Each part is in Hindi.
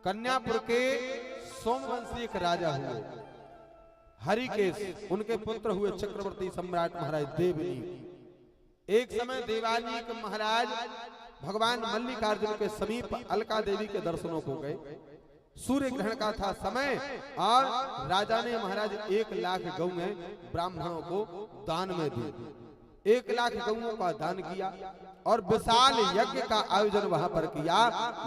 कन्यापुर के सोमवंशी एक राजा हुए हरिकेश, उनके पुत्र हुए चक्रवर्ती सम्राट महाराज देवनी। एक समय देवानीक महाराज भगवान मल्लिकार्जुन के समीप अलका देवी के दर्शनों को गए। सूर्य ग्रहण का था समय और राजा ने महाराज 1 लाख गौएं ब्राह्मणों को दान में दी। 1 लाख गौओं का दान किया और विशाल यज्ञ का आयोजन वहां पर किया।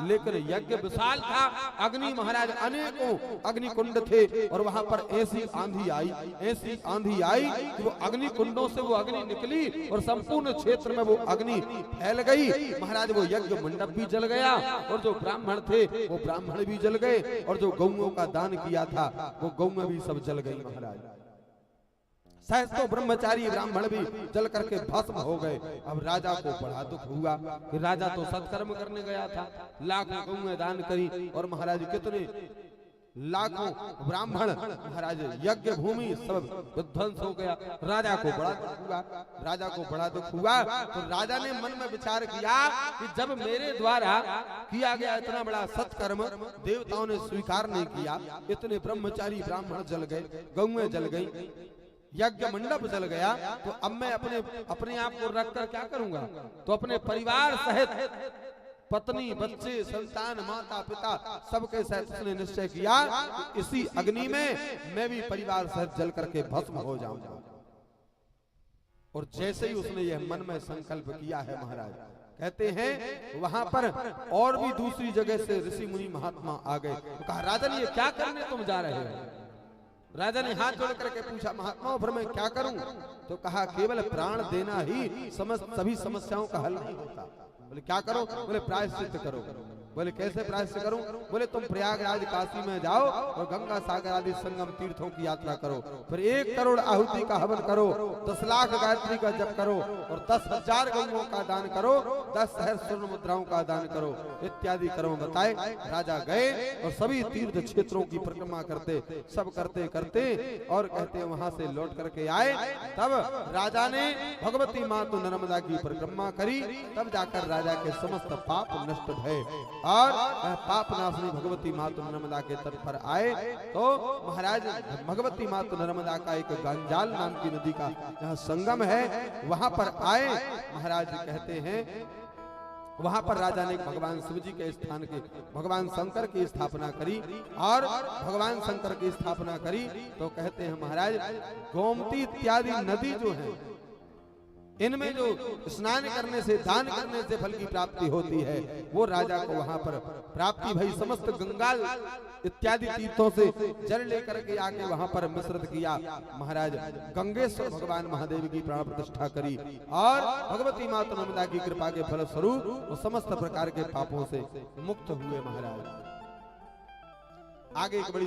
लेकिन यज्ञ विशाल था, अग्नि महाराज अनेकों अग्नि कुंड थे और वहां पर ऐसी आंधी आई कि वो अग्नि कुंडों से वो अग्नि निकली और संपूर्ण क्षेत्र में वो अग्नि फैल गई। महाराज वो यज्ञ मंडप भी जल गया और जो ब्राह्मण थे वो ब्राह्मण भी जल गए और जो गौओं का दान किया था वो गौएं भी सब जल गई। महाराज सहस्त्रों ब्रह्मचारी ब्राह्मण भी जल करके भस्म हो गए। अब राजा को बड़ा दुख हुआ कि राजा तो सत्कर्म करने गया था, लाखों गौएं दान करी और महाराज कितने लाखों ब्राह्मण महाराज यज्ञ भूमि सब विध्वंस हो गया। राजा को बड़ा दुख हुआ। तो राजा ने मन में विचार किया कि जब मेरे द्वारा किया गया इतना बड़ा सत्कर्म देवताओं ने स्वीकार नहीं किया, इतने ब्रह्मचारी ब्राह्मण जल गए, गौएं जल गई, यज्ञ मंडप जल गया, तो अब मैं अपने आप को रखकर क्या करूंगा? तो अपने परिवार सहित पत्नी बच्चे संतान माता पिता सबके सहित उसने निश्चय किया कि इसी अग्नि में मैं भी परिवार सहित जल करके भस्म हो जाऊंगा। और जैसे ही उसने यह मन में संकल्प किया है महाराज, कहते हैं वहां पर और भी दूसरी जगह से ऋषि मुनि महात्मा आ गए। तो कहा राजन ये क्या करने तुम जा रहे हो? राजा ने हाथ जोड़ करके पूछा महात्माओं फिर मैं क्या करूं? तो कहा केवल प्राण देना ही सभी समस्याओं का हल नहीं होता। बोले क्या करो? बोले प्रायश्चित करो। बोले कैसे प्रायश्चित करूं? बोले तुम प्रयागराज काशी में जाओ और गंगा सागर आदि संगम तीर्थों की यात्रा करो, फिर 1 करोड़ आहुति का हवन करो, 10 लाख गायत्री का जप करो और 10,000 गौओं का दान करो, 10 सहस्त्र स्वर्ण मुद्राओं का दान करो इत्यादि कर्म बताए। राजा गए और सभी तीर्थ क्षेत्रों की परिक्रमा करते सब करते और कहते वहां से लौट करके आए। तब राजा ने भगवती माता नर्मदा की परिक्रमा करी, तब जाकर राजा के समस्त पाप नष्ट भये और पाप नाशनी भगवती माता नर्मदा के तट पर आए। तो महाराज भगवती माता नर्मदा का एक गंजाल नाम की नदी का जहाँ संगम है वहां पर आए। महाराज कहते हैं वहां पर राजा ने भगवान शिव जी के स्थान के भगवान शंकर की स्थापना करी और भगवान शंकर की स्थापना करी। तो कहते हैं महाराज गोमती इत्यादि नदी जो है इनमें जो स्नान करने से दान करने से फल की प्राप्ति होती है वो राजा को वहां पर प्राप्ति भई। समस्त गंगा इत्यादि तीर्थों से जल लेकर के आके वहां पर मिश्रित किया। महाराज गंगेश्वर भगवान महादेव की प्राण प्रतिष्ठा करी और भगवती माता नर्मदा की कृपा के फल स्वरूप वो समस्त प्रकार के पापों से मुक्त हुए। महाराज आगे एक बड़ी